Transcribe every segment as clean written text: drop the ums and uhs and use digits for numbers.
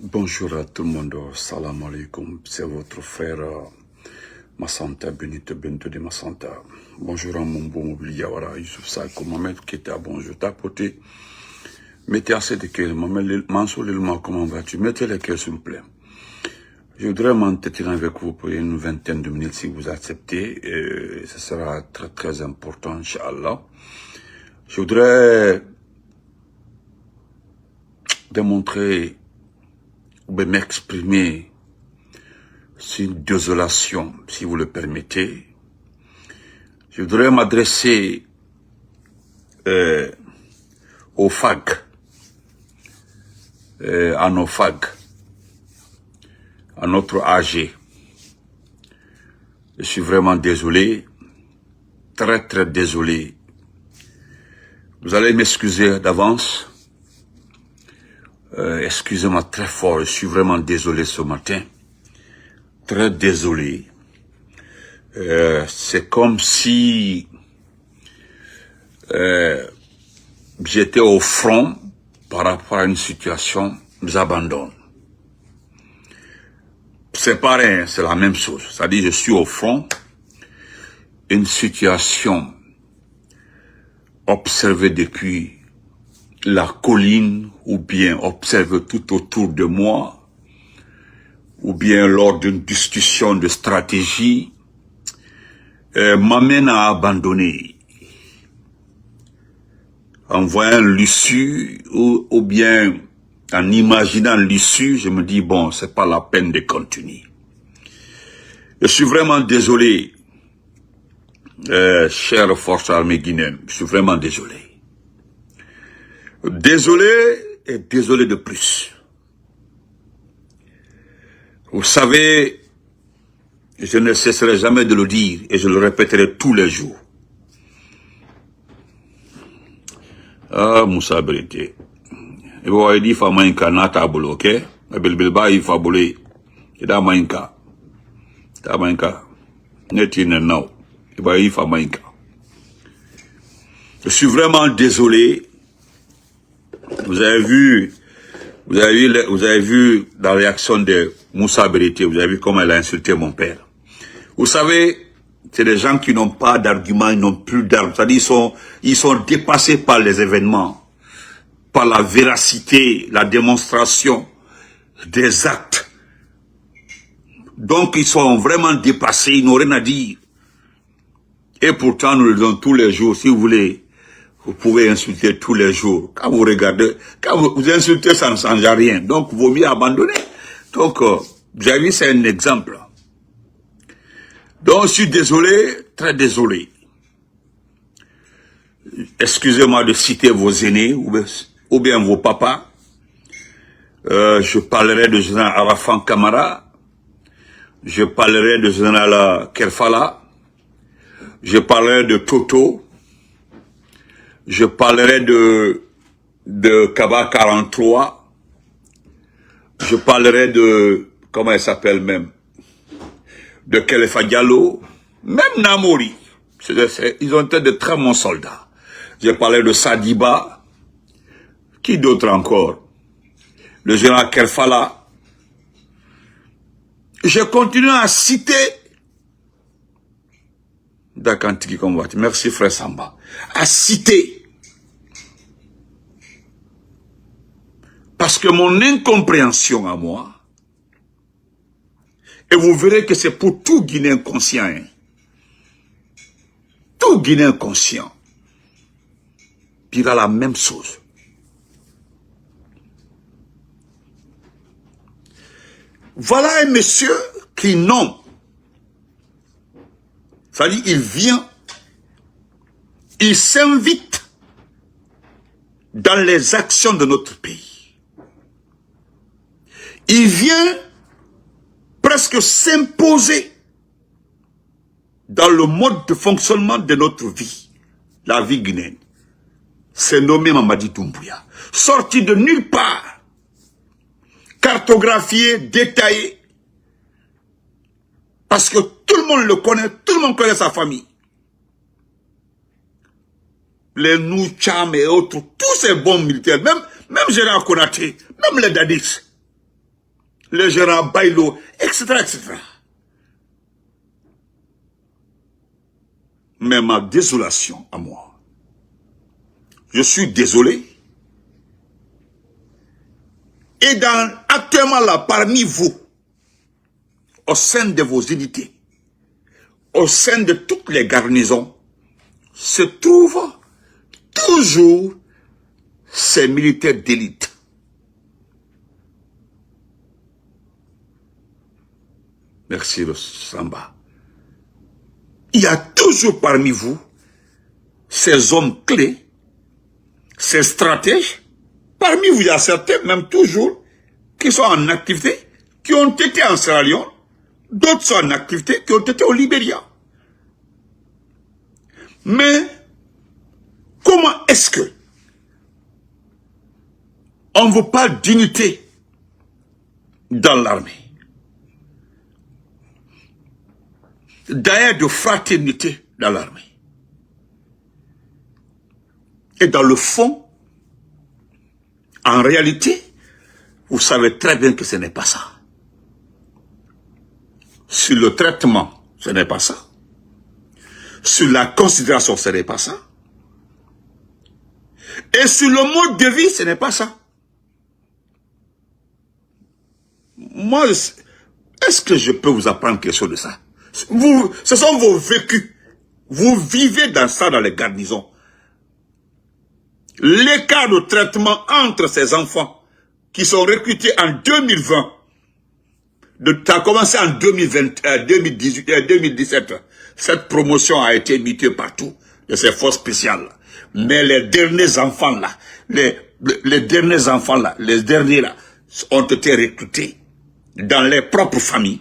Bonjour à tout le monde, salam alaikum, c'est votre frère Massanta Benito Bento de Massanta. Bonjour à mon bon Yawara, Youssouf Saïko, Mohamed Keta, bonjour, t'as porté. Mettez assez de cœur, Mansour Lilma, comment vas-tu? Mettez les cœurs s'il vous plaît. Je voudrais m'entretenir avec vous pour une vingtaine de minutes si vous acceptez, et ce sera très très important, Inch'Allah. Je voudrais démontrer ou m'exprimer sur une désolation, si vous le permettez. Je voudrais m'adresser aux FAG, à nos FAG, à notre AG. Je suis vraiment désolé, très très désolé. Vous allez m'excuser d'avance. Excusez-moi très fort, je suis vraiment désolé ce matin. Très désolé. C'est comme si j'étais au front par rapport à une situation, j'abandonne. C'est pareil, c'est la même chose. C'est-à-dire, je suis au front, une situation observée depuis la colline, ou bien observée tout autour de moi, ou bien lors d'une discussion de stratégie, m'amène à abandonner. En voyant l'issue, ou bien en imaginant l'issue, je me dis, bon, c'est pas la peine de continuer. Je suis vraiment désolé, chère force armée guinéenne, je suis vraiment désolé. Désolé et désolé de plus. Vous savez, je ne cesserai jamais de le dire et je le répéterai tous les jours. Ah, Moussa Berité. Et vous avez dit, il faut mainka nata bolo, ok? Bilbilba, il faut bolé. Et da mainka. Da mainka. Netine now. Il faut mainka. Je suis vraiment désolé. Vous avez vu la réaction de Moussa Berité, vous avez vu comment elle a insulté mon père. Vous savez, c'est des gens qui n'ont pas d'arguments, ils n'ont plus d'armes. C'est-à-dire, ils sont dépassés par les événements, par la véracité, la démonstration des actes. Donc, ils sont vraiment dépassés, ils n'ont rien à dire. Et pourtant, nous le disons tous les jours, si vous voulez. Vous pouvez insulter tous les jours. Quand vous regardez, quand vous insultez, ça ne change rien. Donc, il vaut mieux abandonner. Donc, vous avez vu, c'est un exemple. Donc, je suis désolé, très désolé. Excusez-moi de citer vos aînés ou bien vos papas. Je parlerai de général Arafat Kamara. Je parlerai de général Kerfala. Je parlerai de Toto. Je parlerai de Kaba 43. Je parlerai de, comment elle s'appelle même, de Khalifa Diallo, même Namori. Ils ont été de très bons soldats. Je parlerai de Sadiba. Qui d'autre encore? Le général Kerfala. Je continue à citer Dakantiki Kombat. Merci frère Samba. À citer. Parce que mon incompréhension à moi, et vous verrez que c'est pour tout Guinéen conscient, hein, tout Guinéen conscient, dira la même chose. Voilà un monsieur qui non. C'est-à-dire, il vient, il s'invite dans les actions de notre pays. Il vient presque s'imposer dans le mode de fonctionnement de notre vie, la vie guinéenne. C'est nommé Mamadi Doumbouya. Sorti de nulle part, cartographié, détaillé, parce que tout le monde le connaît, tout le monde connaît sa famille. Les Noucham et autres, tous ces bons militaires, même Gérard Konaté, même les Dadis. le gérant Bailo, etc., etc. Mais ma désolation à moi, je suis désolé. Et actuellement là, parmi vous, au sein de vos unités, au sein de toutes les garnisons, se trouvent toujours ces militaires d'élite. Merci le Samba. Il y a toujours parmi vous ces hommes clés, ces stratèges. Parmi vous, il y a certains, même toujours, qui sont en activité, qui ont été en Sierra Leone, d'autres sont en activité, qui ont été au Libéria. Mais, comment est-ce que on ne veut pas d'unité dans l'armée? D'ailleurs, de fraternité dans l'armée. Et dans le fond, en réalité, vous savez très bien que ce n'est pas ça. Sur le traitement, ce n'est pas ça. Sur la considération, ce n'est pas ça. Et sur le mode de vie, ce n'est pas ça. Moi, est-ce que je peux vous apprendre quelque chose de ça? Ce sont vos vécus. Vous vivez dans ça dans les garnisons. L'écart de traitement entre ces enfants qui sont recrutés en 2020, ça a commencé en 2017. Cette promotion a été mutuée partout de ces forces spéciales. Mais les derniers enfants là, les derniers là, ont été recrutés dans les propres familles.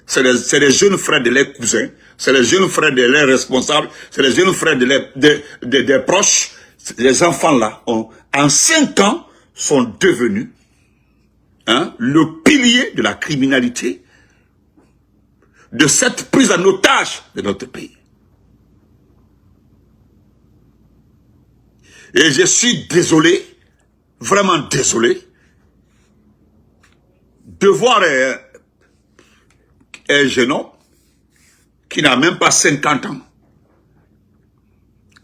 C'est les jeunes frères de leurs cousins, c'est les jeunes frères de leurs responsables, c'est les jeunes frères des proches. Les enfants là, en 5 ans, sont devenus le pilier de la criminalité, de cette prise en otage de notre pays. Et je suis désolé, vraiment désolé, de voir un jeune homme qui n'a même pas 50 ans.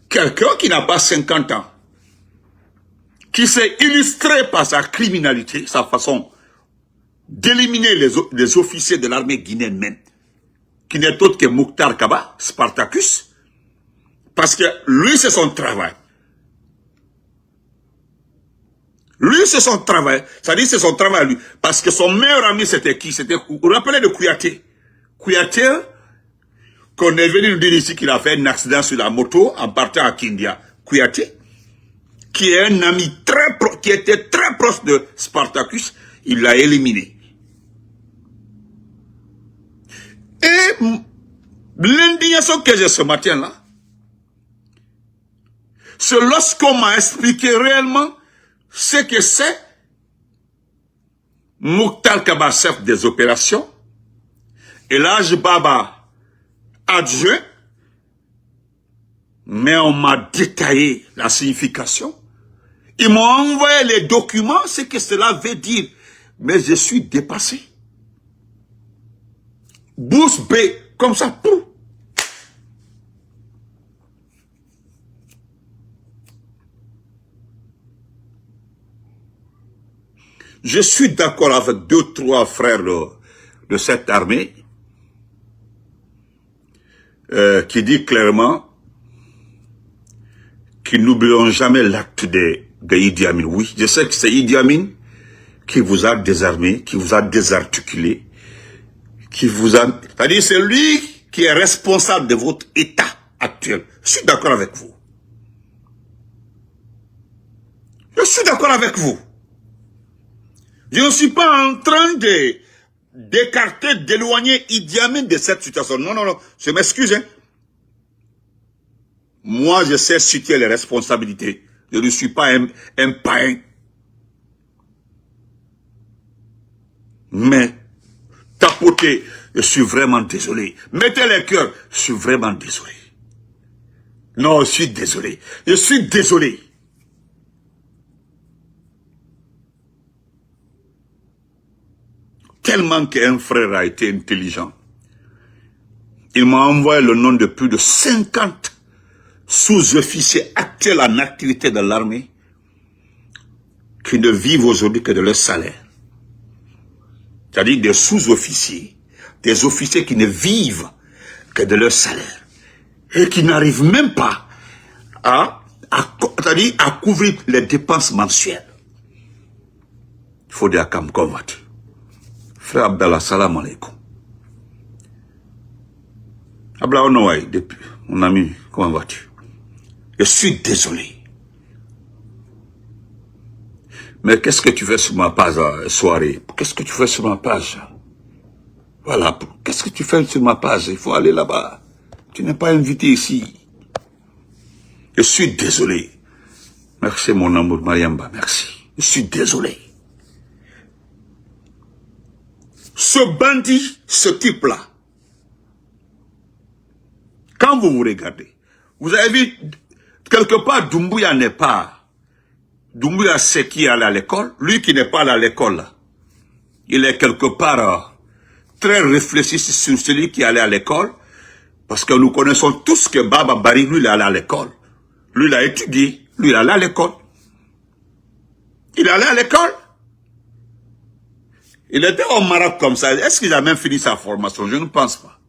Quelqu'un qui n'a pas 50 ans, qui s'est illustré par sa criminalité, sa façon d'éliminer les officiers de l'armée guinéenne même, qui n'est autre que Mokhtar Kaba, Spartacus, parce que lui, c'est son travail. Lui, c'est son travail. Ça dit, c'est son travail, lui. Parce que son meilleur ami, c'était qui? C'était, vous vous rappelez de Kouyaté? Kouyaté, qu'on est venu nous dire ici qu'il a fait un accident sur la moto en partant à Kindia. Kouyaté, qui est un ami qui était très proche de Spartacus, il l'a éliminé. Et l'indignation que j'ai ce matin-là, c'est lorsqu'on m'a expliqué réellement ce que c'est Mokhtar Kaba, chef des opérations, et l'âge Baba, adjoint, mais on m'a détaillé la signification. Ils m'ont envoyé les documents, ce que cela veut dire. Mais je suis dépassé. Bouche B, comme ça, pouf. Je suis d'accord avec 2-3 frères de cette armée qui dit clairement qu'ils n'oublieront jamais l'acte de Idi Amin. Oui, je sais que c'est Idi Amin qui vous a désarmé, qui vous a désarticulé, qui vous a... C'est-à-dire c'est lui qui est responsable de votre état actuel. Je suis d'accord avec vous. Je suis d'accord avec vous. Je ne suis pas en train d'écarter, d'éloigner Idi Amin de cette situation. Non, non, non, je m'excuse. Hein. Moi, je sais situer les responsabilités. Je ne suis pas un païen. Mais, tapoter, je suis vraiment désolé. Mettez les cœurs, je suis vraiment désolé. Non, je suis désolé. Je suis désolé. tellement qu'un frère a été intelligent. Il m'a envoyé le nom de plus de 50 sous-officiers actuels en activité dans l'armée qui ne vivent aujourd'hui que de leur salaire. C'est-à-dire des sous-officiers, des officiers qui ne vivent que de leur salaire et qui n'arrivent même pas à couvrir les dépenses mensuelles. Il faut dire comme vas-tu? Frère Abdallah, salam alaikum. Abdallah Onouaï, depuis, mon ami, comment vas-tu? Je suis désolé. Mais qu'est-ce que tu fais sur ma page soirée? Qu'est-ce que tu fais sur ma page? Voilà, qu'est-ce que tu fais sur ma page? Il faut aller là-bas. Tu n'es pas invité ici. Je suis désolé. Merci mon amour Mariamba, merci. Je suis désolé. Ce bandit, ce type-là, quand vous vous regardez, vous avez vu, quelque part, Doumbouya n'est pas, Doumbouya c'est qui est allé à l'école, lui qui n'est pas allé à l'école, il est quelque part très réfléchi sur celui qui est allé à l'école, parce que nous connaissons tous que Baba Bari, lui, il est allé à l'école. Lui, il a étudié, lui, il est allé à l'école. Il est allé à l'école. Il était au Maroc comme ça. Est-ce qu'il a même fini sa formation? Je ne pense pas.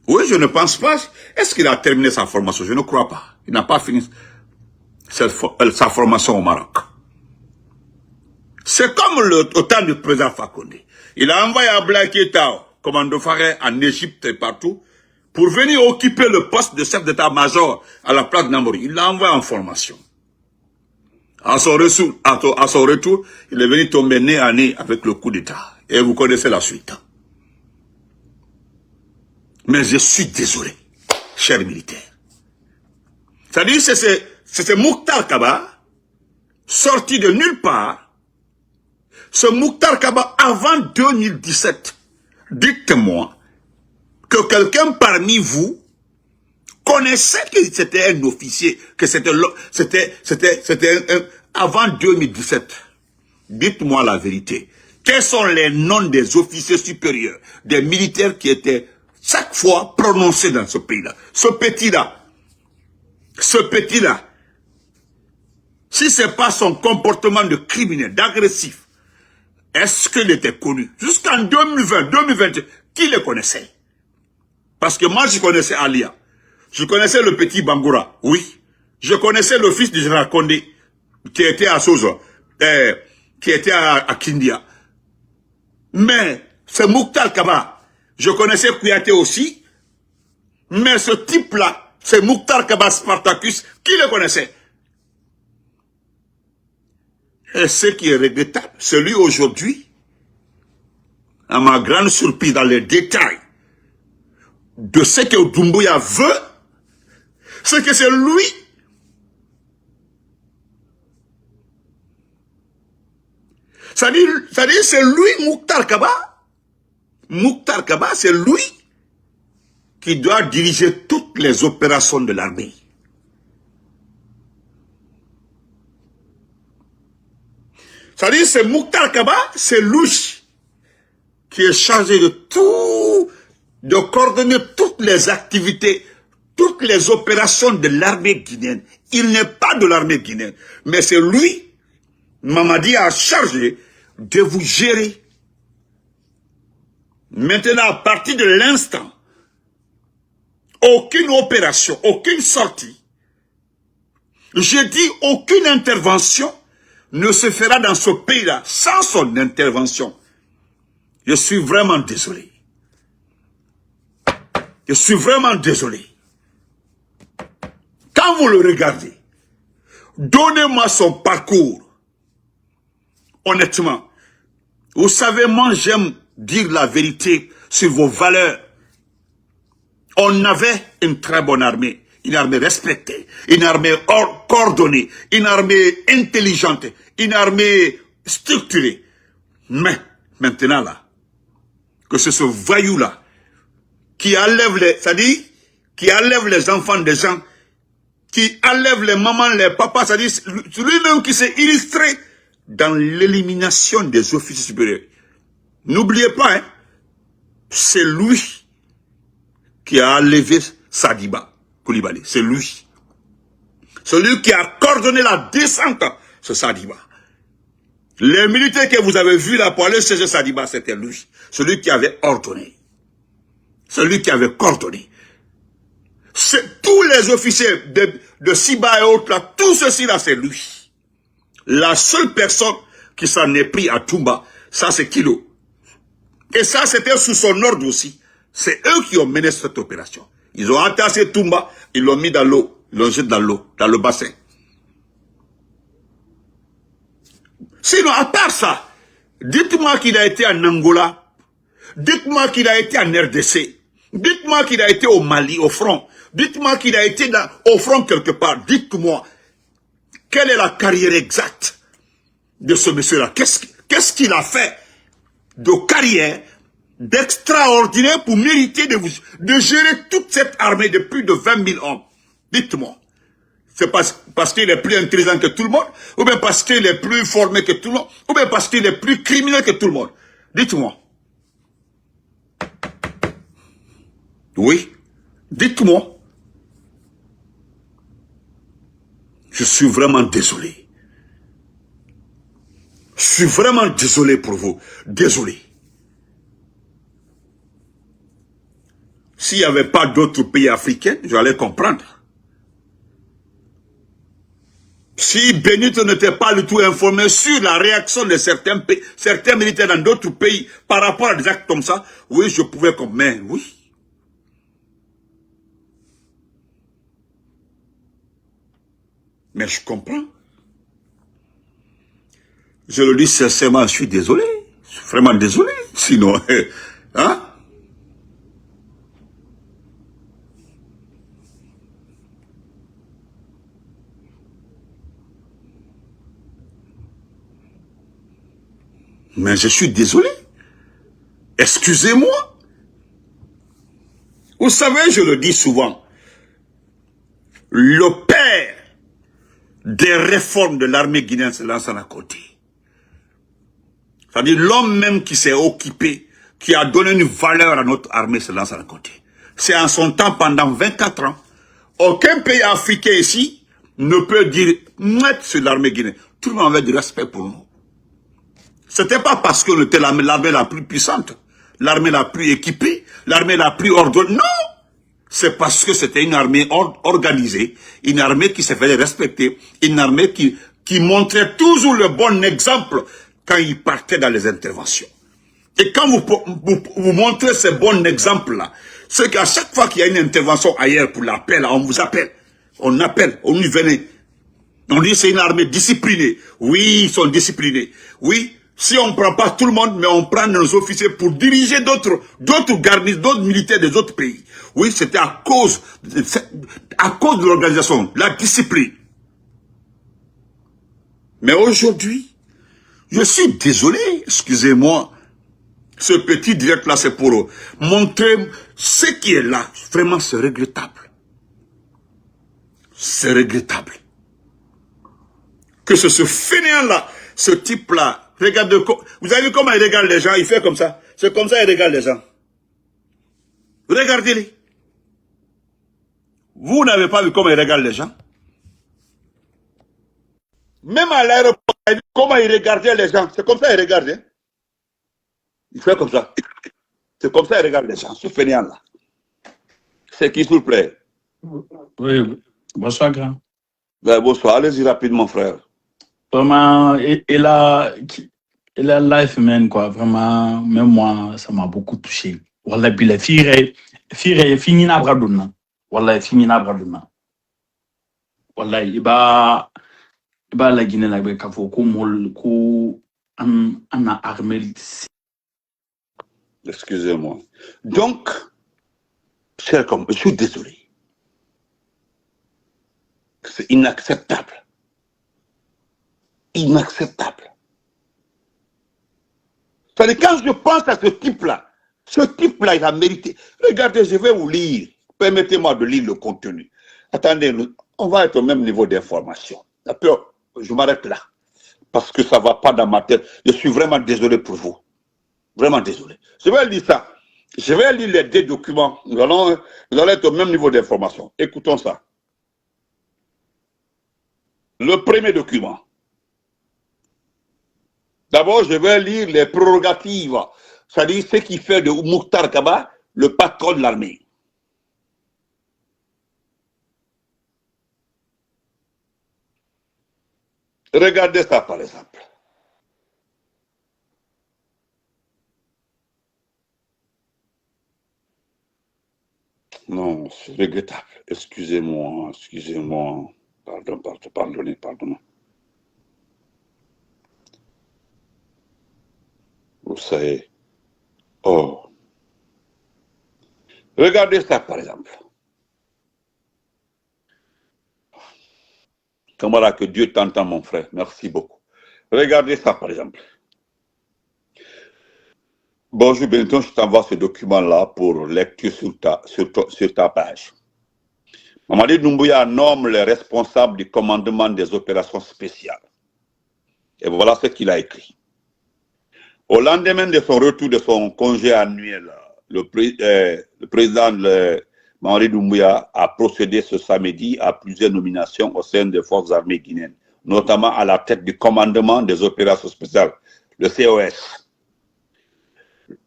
Oui, je ne pense pas. Est-ce qu'il a terminé sa formation? Je ne crois pas. Il n'a pas fini sa formation au Maroc. C'est comme au temps du président Fakonde. Il a envoyé Abdoulaye Keïta, commando Faré, en Égypte et partout, pour venir occuper le poste de chef d'état-major à la place de Namori. Il l'a envoyé en formation. À son retour, il est venu tomber nez à nez avec le coup d'État. Et vous connaissez la suite. Mais je suis désolé, chers militaires. C'est-à-dire, c'est Mokhtar Kaba, sorti de nulle part. Ce Mokhtar Kaba, avant 2017, dites-moi que quelqu'un parmi vous connaissait que c'était un officier, que c'était avant 2017. Dites-moi la vérité. Quels sont les noms des officiers supérieurs, des militaires qui étaient chaque fois prononcés dans ce pays-là? Ce petit-là, si ce n'est pas son comportement de criminel, d'agressif, est-ce qu'il était connu? Jusqu'en 2020, 2021, qui le connaissait? Parce que moi, je connaissais Alia. Je connaissais le petit Bangoura, oui. Je connaissais le fils du général Kondé, qui était à Sozo, qui était à Kindia. Mais, c'est Mokhtar Kaba. Je connaissais Kouyaté aussi. Mais ce type-là, c'est Mokhtar Kaba Spartacus, qui le connaissait? Et ce qui est regrettable, celui aujourd'hui, à ma grande surprise dans les détails, de ce que Doumbouya veut, c'est que c'est lui c'est-à-dire c'est lui Mokhtar Kaba. Mokhtar Kaba, c'est lui qui doit diriger toutes les opérations de l'armée. C'est-à-dire c'est Mokhtar Kaba, c'est lui qui est chargé de tout, de coordonner toutes les activités, toutes les opérations de l'armée guinéenne. Il n'est pas de l'armée guinéenne, mais c'est lui, Mamadi a chargé de vous gérer. Maintenant, à partir de l'instant, aucune opération, aucune sortie, je dis aucune intervention ne se fera dans ce pays-là sans son intervention. Je suis vraiment désolé. Je suis vraiment désolé. Quand vous le regardez, donnez-moi son parcours. Honnêtement, vous savez, moi j'aime dire la vérité sur vos valeurs. On avait une très bonne armée, une armée respectée, une armée coordonnée, une armée intelligente, une armée structurée. Mais maintenant là, que c'est ce voyou-là qui enlève les, c'est-à-dire qui enlève les enfants des gens, qui enlève les mamans, les papas, c'est-à-dire lui-même qui s'est illustré dans l'élimination des officiers supérieurs. N'oubliez pas, hein, c'est lui qui a enlevé Sadiba Koulibaly. C'est lui. Celui qui a coordonné la descente, c'est Sadiba. Les militaires que vous avez vus là pour aller chercher Sadiba, c'était lui. Celui qui avait ordonné. Celui qui avait coordonné. Tous les officiers de Siba et autres, là, tout ceci là, c'est lui. La seule personne qui s'en est pris à Toumba, ça c'est Kilo. Et ça c'était sous son ordre aussi. C'est eux qui ont mené cette opération. Ils ont entassé Toumba, ils l'ont mis dans l'eau, ils l'ont jeté dans l'eau, dans le bassin. Sinon, à part ça, dites-moi qu'il a été en Angola, dites-moi qu'il a été en RDC, dites-moi qu'il a été au Mali, au front, dites-moi qu'il a été au front quelque part, dites-moi, quelle est la carrière exacte de ce monsieur-là? Qu'est-ce qu'il a fait de carrière, d'extraordinaire pour mériter de gérer toute cette armée de plus de 20 000 hommes? Dites-moi. C'est parce qu'il est plus intelligent que tout le monde, ou bien parce qu'il est plus formé que tout le monde, ou bien parce qu'il est plus criminel que tout le monde? Dites-moi. Oui, dites-moi. Je suis vraiment désolé. Je suis vraiment désolé pour vous. Désolé. S'il n'y avait pas d'autres pays africains, j'allais comprendre. Si Benito n'était pas du tout informé sur la réaction de certains militaires dans d'autres pays par rapport à des actes comme ça, oui, je pouvais comprendre. Mais oui. Mais je comprends. Je le dis sincèrement, je suis désolé. Je suis vraiment désolé. Sinon, hein? Mais je suis désolé. Excusez-moi. Vous savez, je le dis souvent, le père des réformes de l'armée guinéenne se lance à côté. C'est-à-dire l'homme même qui s'est occupé, qui a donné une valeur à notre armée se lance à côté. C'est en son temps pendant 24 ans. Aucun pays africain ici ne peut dire net sur l'armée guinéenne. Tout le monde avait du respect pour nous. C'était pas parce qu'on était l'armée la plus puissante, l'armée la plus équipée, l'armée la plus ordonnée. Non! C'est parce que c'était une armée organisée, une armée qui se faisait respecter, une armée qui montrait toujours le bon exemple quand il partait dans les interventions. Et quand vous montrez ce bon exemple-là, c'est qu'à chaque fois qu'il y a une intervention ailleurs pour l'appel, on vous appelle. On appelle, on y venait. On dit c'est une armée disciplinée. Oui, ils sont disciplinés. Oui, si on ne prend pas tout le monde, mais on prend nos officiers pour diriger d'autres garnisons, d'autres militaires des autres pays. Oui, c'était à cause de l'organisation, la discipline. Mais aujourd'hui, je suis désolé, excusez-moi, ce petit direct-là, c'est pour montrer ce qui est là. Vraiment, c'est regrettable. C'est regrettable. Que ce fainéant-là, ce type-là, regardez, vous avez vu comment il regarde les gens, il fait comme ça. C'est comme ça qu'il regarde les gens. Regardez-les. Vous n'avez pas vu comment il regarde les gens? Même à l'aéroport, comment il regardait les gens. C'est comme ça qu'il regardait. Il fait comme ça. C'est comme ça qu'il regarde les gens, ce fainéant-là. C'est qui, s'il vous plaît? Oui, bonsoir, grand. Ben, bonsoir, allez-y rapidement, frère. Vraiment, il a life, man, quoi. Vraiment, même moi, ça m'a beaucoup touché. Wallah, bila, fini na braduna. Wallah, fini na braduna. Wallah, iba la Guinée, la Bekafo, ko ana armée. Excusez-moi. Donc, cher comme, je suis désolé. C'est inacceptable. Inacceptable. C'est-à-dire, quand je pense à ce type-là, il a mérité. Regardez, je vais vous lire. Permettez-moi de lire le contenu. Attendez, on va être au même niveau d'information. D'accord, je m'arrête là. Parce que ça ne va pas dans ma tête. Je suis vraiment désolé pour vous. Vraiment désolé. Je vais lire ça. Je vais lire les deux documents. Nous allons être au même niveau d'information. Écoutons ça. Le premier document. D'abord, je vais lire les prérogatives, c'est-à-dire ce qui fait de Mokhtar Kaba le patron de l'armée. Regardez ça, par exemple. Non, c'est regrettable. Excusez-moi, excusez-moi. Pardonnez, pardonnez. Vous savez. Oh. Regardez ça, par exemple. Camarade, que Dieu t'entend, mon frère. Merci beaucoup. Regardez ça, par exemple. Bonjour, bientôt, je t'envoie ce document-là pour lecture sur ta page. Mamadi Doumbouya nomme les responsables du commandement des opérations spéciales. Et voilà ce qu'il a écrit. Au lendemain de son retour de son congé annuel, le président Mamadi Doumbouya a procédé ce samedi à plusieurs nominations au sein des forces armées guinéennes, notamment à la tête du commandement des opérations spéciales, le COS.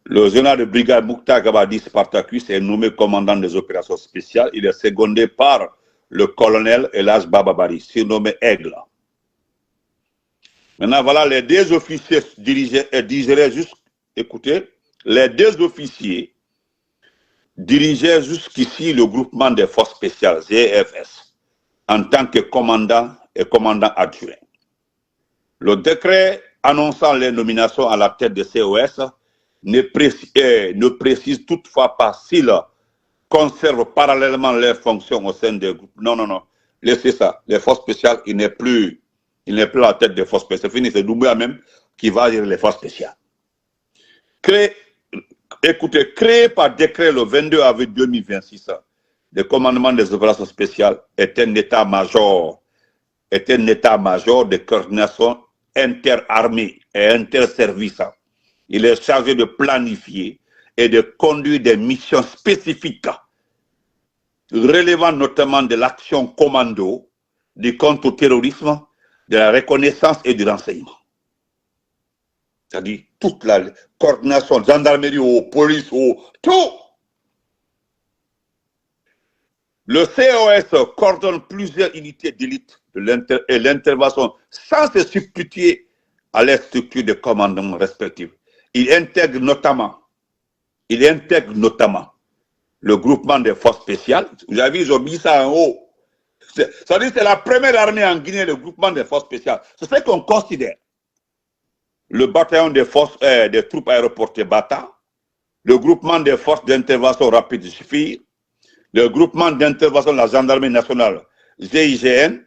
Le général de brigade Mokhtar Gabadi Spartacus est nommé commandant des opérations spéciales. Il est secondé par le colonel Elas Bababari, surnommé Aigle. Maintenant, voilà, les deux officiers dirigeaient écoutez, les deux officiers dirigeaient jusqu'ici le groupement des forces spéciales, GFS, en tant que commandant et commandant adjoint. Le décret annonçant les nominations à la tête de COS ne précise toutefois pas s'ils conservent parallèlement leurs fonctions au sein des groupes. Non, non, non. Laissez ça. Les forces spéciales, il n'est plus à la tête des forces spéciales. C'est fini, c'est Doumbouya même qui va gérer les forces spéciales. Créé par décret le 22 avril 2026, le commandement des opérations spéciales est un état-major de coordination interarmée et interservice. Il est chargé de planifier et de conduire des missions spécifiques relevant notamment de l'action commando, du contre-terrorisme, de la reconnaissance et du renseignement. C'est-à-dire toute la coordination, gendarmerie, police, tout. Le COS coordonne plusieurs unités d'élite et l'intervention sans se substituer à les structures de commandement respectives. Il intègre notamment le groupement des forces spéciales. Vous avez vu, ils ont mis ça en haut. C'est-à-dire que c'est la première armée en Guinée, le groupement des forces spéciales. C'est ce qu'on considère. Le bataillon des forces des troupes aéroportées Bata, le groupement des forces d'intervention rapide SFIR, le groupement d'intervention de la gendarmerie nationale GIGN,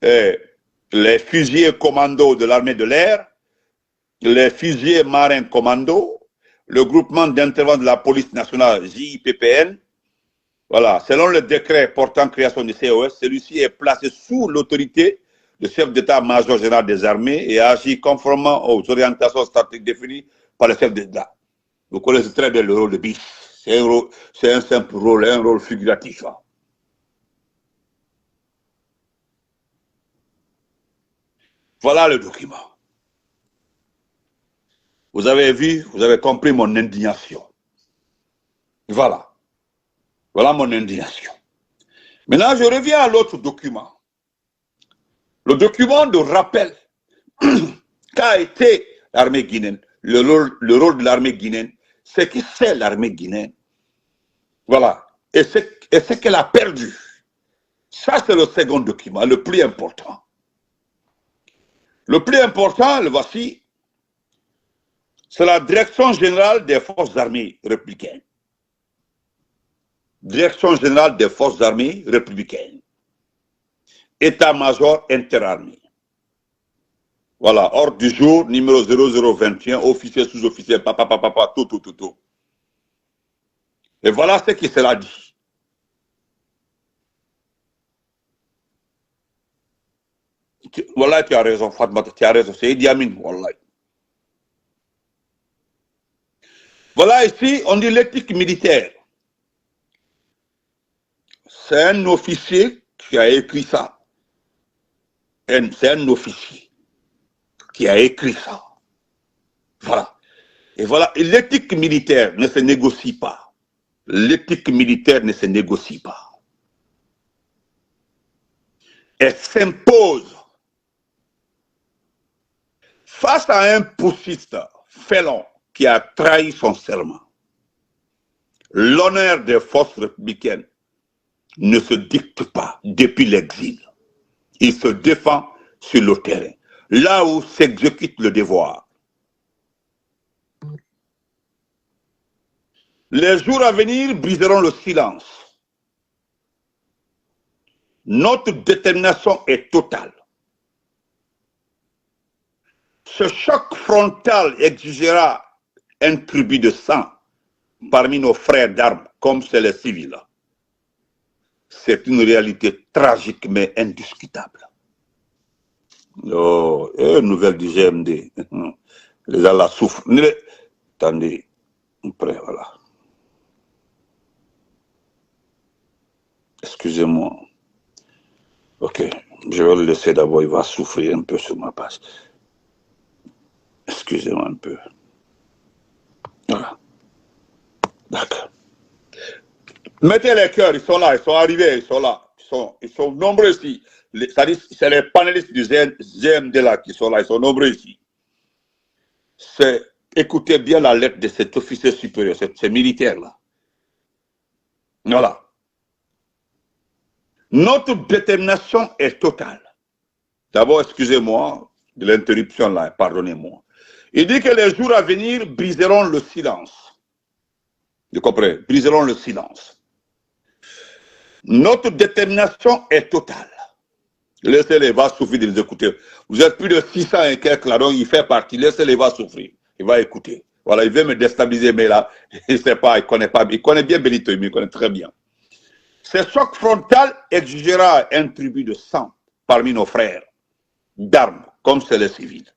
les fusiliers commando de l'armée de l'air, les fusiliers marins commando, le groupement d'intervention de la police nationale JIPPN. Voilà, selon le décret portant création du COS, celui-ci est placé sous l'autorité du chef d'état-major général des armées et agit conformément aux orientations stratégiques définies par le chef d'État. Vous connaissez très bien le rôle de BIS. C'est un simple rôle, un rôle figuratif. Voilà le document. Vous avez vu, vous avez compris mon indignation. Voilà. Voilà mon indignation. Maintenant, je reviens à l'autre document. Le document de rappel qu'a été l'armée guinéenne, le rôle de l'armée guinéenne, c'est que c'est l'armée guinéenne. Voilà. Et ce qu'elle a perdu. Ça, c'est le second document, le plus important. Le plus important, le voici, c'est la Direction générale des forces armées républicaines. Direction générale des forces armées républicaines. État-major interarmée. Voilà, ordre du jour, numéro 0021, officier, sous-officier, papa, tout. Et voilà ce qui sera dit. Voilà, tu as raison, Fatma, tu as raison, c'est Idi Amin, Wallah. Voilà ici, on dit l'éthique militaire. C'est un officier qui a écrit ça. C'est un officier qui a écrit ça. Voilà. Et voilà, l'éthique militaire ne se négocie pas. L'éthique militaire ne se négocie pas. Elle s'impose face à un poussiste félon qui a trahi son serment. L'honneur des forces républicaines ne se dicte pas depuis l'exil. Il se défend sur le terrain, là où s'exécute le devoir. Les jours à venir briseront le silence. Notre détermination est totale. Ce choc frontal exigera un tribut de sang parmi nos frères d'armes, comme c'est les civils. C'est une réalité tragique mais indiscutable. Oh, nouvelle du GMD. Les gens la souffrent. Attendez, après, voilà. Excusez-moi. Ok, je vais le laisser d'abord, il va souffrir un peu sur ma page. Excusez-moi un peu. Voilà. D'accord. Mettez les cœurs, ils sont là, ils sont arrivés, ils sont là. Ils sont nombreux ici. C'est les panélistes du GMD là qui sont là, ils sont nombreux ici. Écoutez bien la lettre de cet officier supérieur, ces militaires-là. Voilà. Notre détermination est totale. D'abord, excusez-moi de l'interruption là, pardonnez-moi. Il dit que les jours à venir briseront le silence. Vous comprenez? Briseront le silence. Notre détermination est totale. Laissez-les, va souffrir de les écouter. Vous êtes plus de 600 et quelques là, donc il fait partie. Laissez-les, va souffrir. Il va écouter. Voilà, il veut me déstabiliser, mais là, il ne sait pas, il connaît pas. Il connaît bien Benito, il me connaît très bien. Ce choc frontal exigera un tribut de sang parmi nos frères d'armes, comme c'est les civils.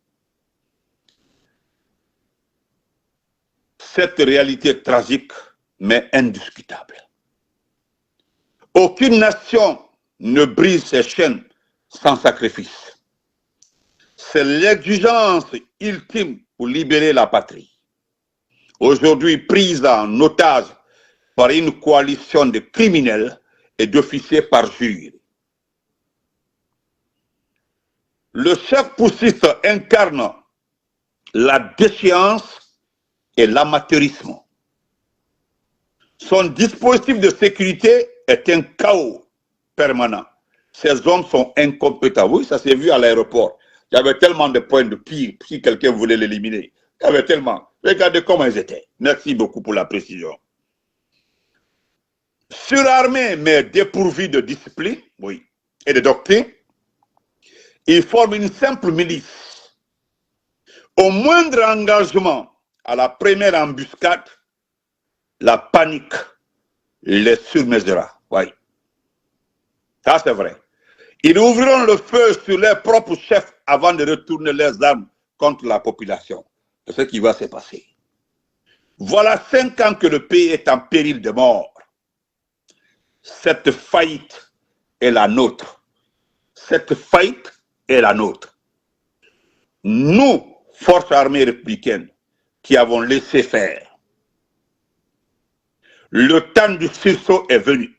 Cette réalité tragique, mais indiscutable. Aucune nation ne brise ses chaînes sans sacrifice. C'est l'exigence ultime pour libérer la patrie. Aujourd'hui prise en otage par une coalition de criminels et d'officiers parjurés. Le chef poussiste incarne la déchéance et l'amateurisme. Son dispositif de sécurité est un chaos permanent. Ces hommes sont incompétents. Oui, ça s'est vu à l'aéroport. Il y avait tellement de points de pire si quelqu'un voulait l'éliminer. Il y avait tellement. Regardez comment ils étaient. Merci beaucoup pour la précision. Surarmés mais dépourvus de discipline, oui, et de doctrine, ils forment une simple milice. Au moindre engagement, à la première embuscade, la panique les surmesura. Oui. Ça, c'est vrai. Ils ouvriront le feu sur leurs propres chefs avant de retourner leurs armes contre la population. C'est ce qui va se passer. Voilà 5 ans que le pays est en péril de mort. Cette faillite est la nôtre. Cette faillite est la nôtre. Nous, forces armées républicaines, qui avons laissé faire, le temps du sursaut est venu.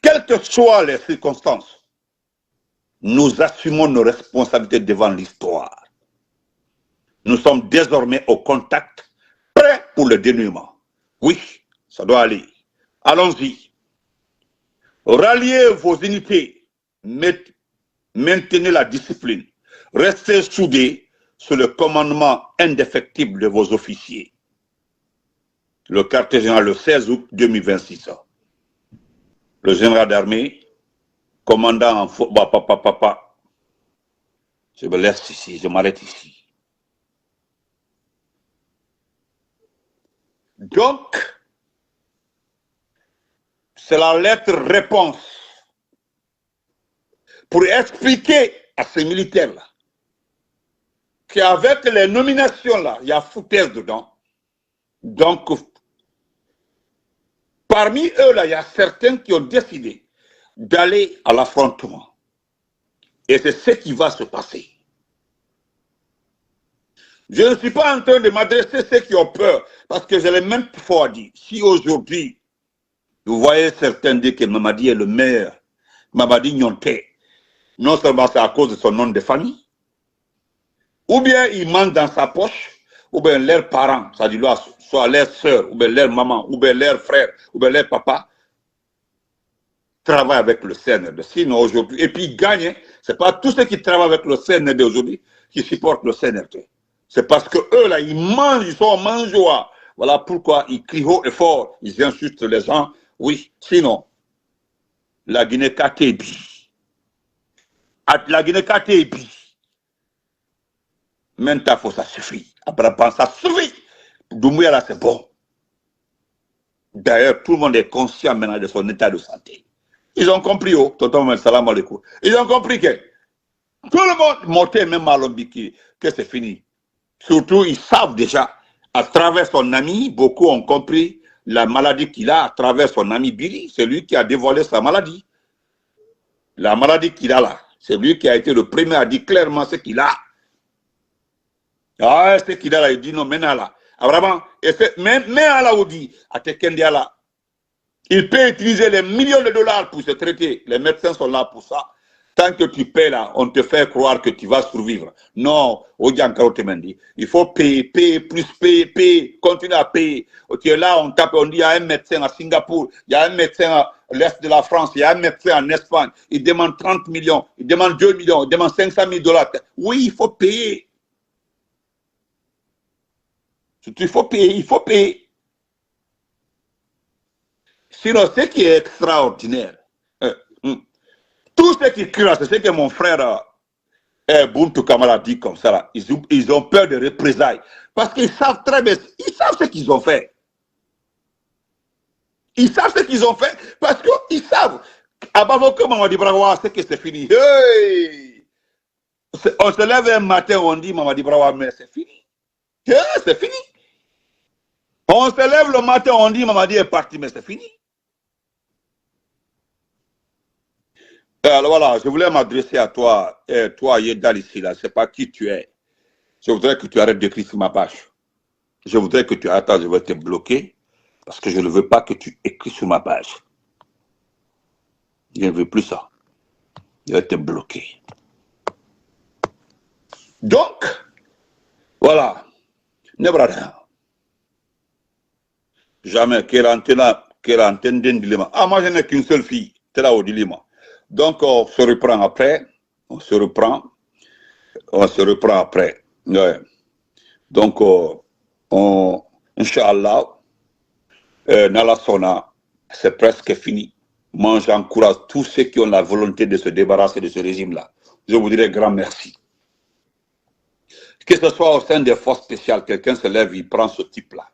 Quelles que soient les circonstances, nous assumons nos responsabilités devant l'histoire. Nous sommes désormais au contact, prêts pour le dénouement. Oui, ça doit aller. Allons-y. Ralliez vos unités, maintenez la discipline, restez soudés sous le commandement indéfectible de vos officiers. Le quartier général le 16 août 2026. Le général d'armée, commandant en je me laisse ici, je m'arrête ici. Donc, c'est la lettre réponse pour expliquer à ces militaires-là qu'avec les nominations-là, il y a foutaise dedans. Donc, parmi eux, là, il y a certains qui ont décidé d'aller à l'affrontement. Et c'est ce qui va se passer. Je ne suis pas en train de m'adresser à ceux qui ont peur, parce que je l'ai même fois dit. Si aujourd'hui, vous voyez certains dire que Mamadi est le meilleur, Mamadi Nyonte, non seulement c'est à cause de son nom de famille, ou bien il manque dans sa poche, ou bien leurs parents, c'est-à-dire soit leurs soeurs, ou bien leurs mamans, ou bien leurs frères, ou bien leurs papas, travaillent avec le CNRD. Sinon aujourd'hui, et puis ils gagnent, ce n'est pas tous ceux qui travaillent avec le CNRD aujourd'hui qui supportent le CNRD. C'est parce que eux là, ils mangent, ils sont en mangeoire. Voilà pourquoi ils crient haut et fort, ils insultent les gens. Oui, sinon, la Guinée-Katébi. La Guinée-Katébi. Maintenant, ça suffit. Après, ça suffit. Doumbouya là, c'est bon. D'ailleurs, tout le monde est conscient maintenant de son état de santé. Ils ont compris, oh, tonton, salam alaikum. Ils ont compris que tout le monde montait même à Lombiki, que c'est fini. Surtout, ils savent déjà, à travers son ami, beaucoup ont compris la maladie qu'il a à travers son ami Billy. C'est lui qui a dévoilé sa maladie. La maladie qu'il a là, c'est lui qui a été le premier à dire clairement ce qu'il a. Ah, ce qu'il a là, il dit non, maintenant là. Ah, vraiment, même là où dit, à Tekendia là, il peut utiliser les millions de dollars pour se traiter. Les médecins sont là pour ça. Tant que tu paies là, on te fait croire que tu vas survivre. Non, il faut payer, payer, plus payer, continuer à payer. Tu es là, on tape, on dit il y a un médecin à Singapour, il y a un médecin à l'est de la France, il y a un médecin en Espagne, il demande 30 millions, il demande 2 millions, il demande 500 000 dollars. Oui, il faut payer. Il faut payer, il faut payer. Sinon, ce qui est extraordinaire, tout ce qui crient, c'est ce que mon frère Buntu Kamara dit comme ça. Là. Ils ont peur de représailles. Parce qu'ils savent très bien, ils savent ce qu'ils ont fait. Ils savent ce qu'ils ont fait parce qu'ils savent. Abavoka Mamadi Brawa, c'est que c'est fini. Hey! On se lève un matin, on dit Mamadi Brawa, mais c'est fini. Hey, c'est fini. On se lève le matin, on dit Mamadi est parti, mais c'est fini. Alors voilà, je voulais m'adresser à toi, toi Yedal ici, là, je ne sais pas qui tu es. Je voudrais que tu arrêtes d'écrire sur ma page. Je voudrais que tu arrêtes, je vais te bloquer, parce que je ne veux pas que tu écris sur ma page. Je ne veux plus ça. Je vais te bloquer. Donc, voilà. Nebrada. Jamais, quelle antenne d'un dilemma. Ah, moi je n'ai qu'une seule fille, c'est là au dilemma. Donc, on se reprend après. On se reprend après. Ouais. Donc, Inch'Allah, Nalasona, c'est presque fini. Moi, j'encourage tous ceux qui ont la volonté de se débarrasser de ce régime-là. Je vous dirais grand merci. Que ce soit au sein des forces spéciales, quelqu'un se lève, il prend ce type-là.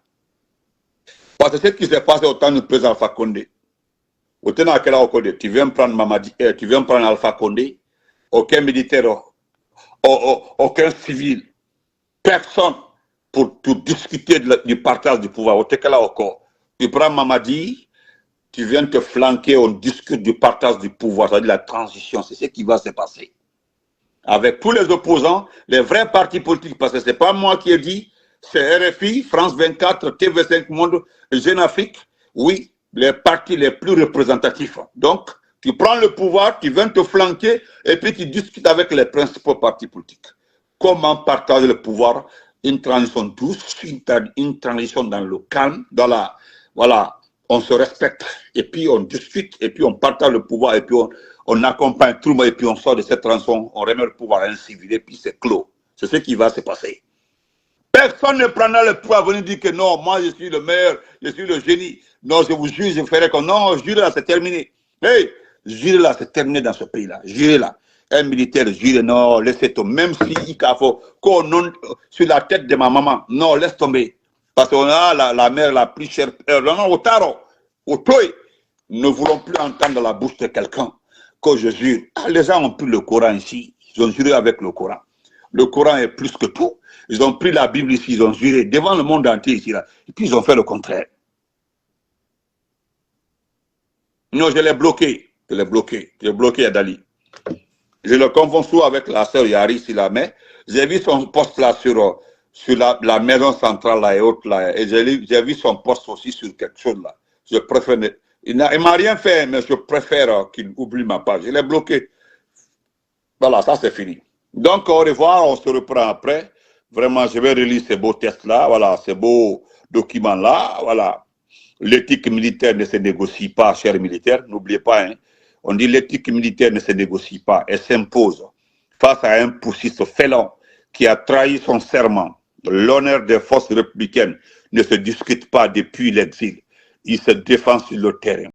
Parce que ce qui s'est passé au temps du président Alpha Condé, tu viens prendre Mamadi, tu viens prendre Alpha Condé, aucun militaire, aucun civil, personne pour discuter du partage du pouvoir. Tu prends Mamadi, tu viens te flanquer, on discute du partage du pouvoir, c'est-à-dire la transition, c'est ce qui va se passer. Avec tous les opposants, les vrais partis politiques, parce que ce n'est pas moi qui ai dit, c'est RFI, France 24, TV5 Monde, Jeune Afrique, oui, les partis les plus représentatifs. Donc, tu prends le pouvoir, tu viens te flanquer et puis tu discutes avec les principaux partis politiques. Comment partager le pouvoir? Une transition douce, une transition dans le calme, dans la... Voilà, on se respecte et puis on discute et puis on partage le pouvoir et puis on accompagne tout le monde et puis on sort de cette transition, on remet le pouvoir à un civil et puis c'est clos. C'est ce qui va se passer. Personne ne prendra le pouvoir à venir dire que non, moi je suis le meilleur, je suis le génie. Non, je vous jure, je ferai comme non, jure là, c'est terminé. Hey, jure là, c'est terminé dans ce pays-là. Jure là. Un militaire jure, non, laissez tomber. Même si il faut qu'on sur la tête de ma maman, non, laisse tomber. Parce qu'on a la mère la plus chère. Non, au taro, au toy. Ne voulons plus entendre la bouche de quelqu'un que je jure. Ah, les gens ont pris le Coran ici. Ils ont juré avec le Coran. Le Coran est plus que tout. Ils ont pris la Bible ici, ils ont juré devant le monde entier ici, là. Et puis ils ont fait le contraire. Non, je l'ai bloqué. Je l'ai bloqué. J'ai bloqué Adali. Je le confonds souvent avec la sœur Yari, si la met. J'ai vu son poste là sur la maison centrale là et autres là. Et j'ai vu son poste aussi sur quelque chose là. Je préfère. Il m'a rien fait, mais je préfère qu'il oublie ma page. Je l'ai bloqué. Voilà, ça c'est fini. Donc, au revoir, on se reprend après. Vraiment, je vais relire ces beaux tests là, voilà, ces beaux documents là, voilà. L'éthique militaire ne se négocie pas, chers militaires, n'oubliez pas, hein. On dit l'éthique militaire ne se négocie pas, elle s'impose face à un poussiste félon qui a trahi son serment. L'honneur des forces républicaines ne se discute pas depuis l'exil, il se défend sur le terrain.